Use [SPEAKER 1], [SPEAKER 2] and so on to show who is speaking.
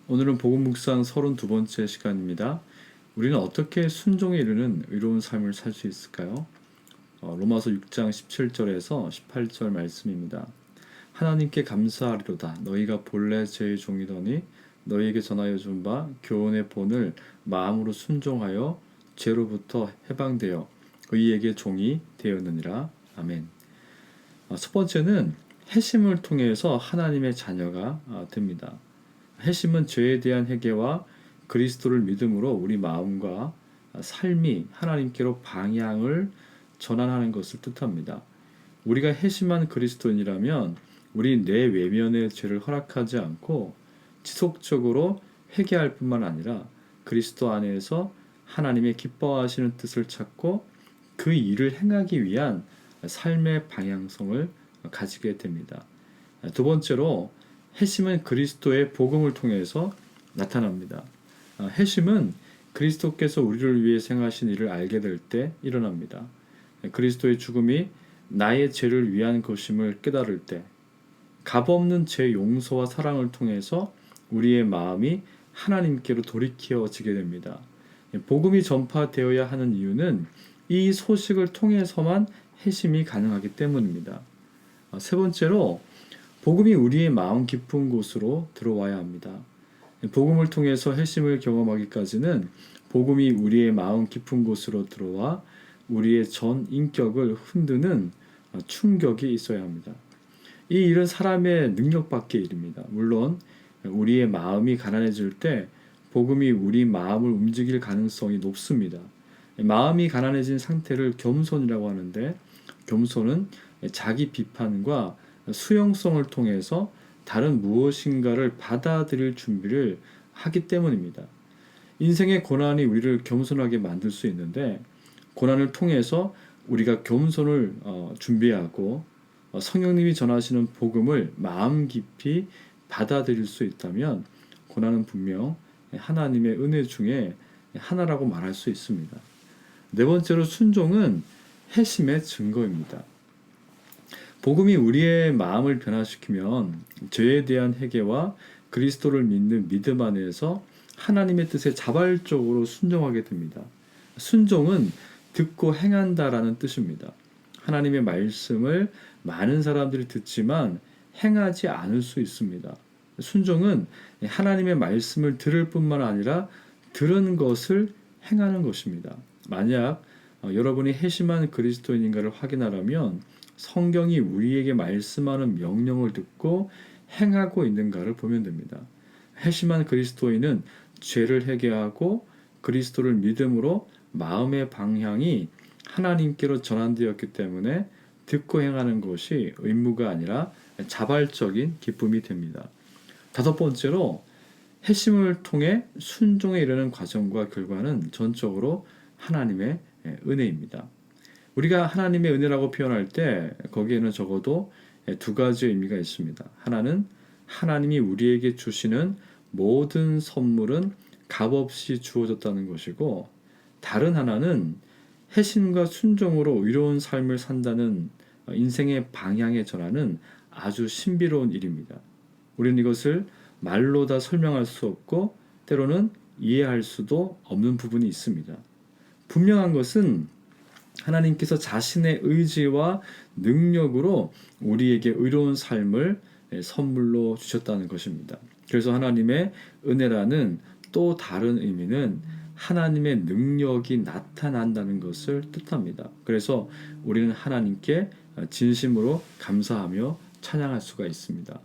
[SPEAKER 1] 오늘은 복음 묵상 32번째 시간입니다. 우리는 어떻게 순종에 이르는 의로운 삶을 살 수 있을까요? 로마서 6장 17절에서 18절 말씀입니다. 하나님께 감사하리로다. 너희가 본래 제 종이더니 너희에게 전하여 준 바 교훈의 본을 마음으로 순종하여 죄로부터 해방되어 의에게 종이 되었느니라. 아멘. 첫 번째는 회심을 통해서 하나님의 자녀가 됩니다. 회심은 죄에 대한 회개와 그리스도를 믿음으로 우리 마음과 삶이 하나님께로 방향을 전환하는 것을 뜻합니다. 우리가 회심한 그리스도인이라면 우리 내 외면의 죄를 허락하지 않고 지속적으로 회개할 뿐만 아니라 그리스도 안에서 하나님의 기뻐하시는 뜻을 찾고 그 일을 행하기 위한 삶의 방향성을 가지게 됩니다. 두 번째로 회심은 그리스도의 복음을 통해서 나타납니다. 회심은 그리스도께서 우리를 위해 행하신 일을 알게 될 때 일어납니다. 그리스도의 죽음이 나의 죄를 위한 것임을 깨달을 때, 값없는 죄 용서와 사랑을 통해서 우리의 마음이 하나님께로 돌이켜지게 됩니다. 복음이 전파되어야 하는 이유는 이 소식을 통해서만 회심이 가능하기 때문입니다. 세 번째로 복음이 우리의 마음 깊은 곳으로 들어와야 합니다. 복음을 통해서 회심을 경험하기까지는 복음이 우리의 마음 깊은 곳으로 들어와 우리의 전 인격을 흔드는 충격이 있어야 합니다. 이 일은 사람의 능력 밖의 일입니다. 물론 우리의 마음이 가난해질 때 복음이 우리 마음을 움직일 가능성이 높습니다. 마음이 가난해진 상태를 겸손이라고 하는데, 겸손은 자기 비판과 수용성을 통해서 다른 무엇인가를 받아들일 준비를 하기 때문입니다. 인생의 고난이 우리를 겸손하게 만들 수 있는데, 고난을 통해서 우리가 겸손을 준비하고 성령님이 전하시는 복음을 마음 깊이 받아들일 수 있다면 고난은 분명 하나님의 은혜 중에 하나라고 말할 수 있습니다. 네 번째로 순종은 회심의 증거입니다. 복음이 우리의 마음을 변화시키면 죄에 대한 회개와 그리스도를 믿는 믿음 안에서 하나님의 뜻에 자발적으로 순종하게 됩니다. 순종은 듣고 행한다라는 뜻입니다. 하나님의 말씀을 많은 사람들이 듣지만 행하지 않을 수 있습니다. 순종은 하나님의 말씀을 들을 뿐만 아니라 들은 것을 행하는 것입니다. 만약 여러분이 회심한 그리스도인인가를 확인하려면 성경이 우리에게 말씀하는 명령을 듣고 행하고 있는가를 보면 됩니다. 회심한 그리스도인은 죄를 회개하고 그리스도를 믿음으로 마음의 방향이 하나님께로 전환되었기 때문에 듣고 행하는 것이 의무가 아니라 자발적인 기쁨이 됩니다. 다섯 번째로 회심을 통해 순종에 이르는 과정과 결과는 전적으로 하나님의 은혜입니다. 우리가 하나님의 은혜라고 표현할 때 거기에는 적어도 두 가지 의미가 있습니다. 하나는 하나님이 우리에게 주시는 모든 선물은 값없이 주어졌다는 것이고, 다른 하나는 회심과 순종으로 의로운 삶을 산다는 인생의 방향에 전하는 아주 신비로운 일입니다. 우리는 이것을 말로 다 설명할 수 없고 때로는 이해할 수도 없는 부분이 있습니다. 분명한 것은 하나님께서 자신의 의지와 능력으로 우리에게 의로운 삶을 선물로 주셨다는 것입니다. 그래서 하나님의 은혜라는 또 다른 의미는 하나님의 능력이 나타난다는 것을 뜻합니다. 그래서 우리는 하나님께 진심으로 감사하며 찬양할 수가 있습니다.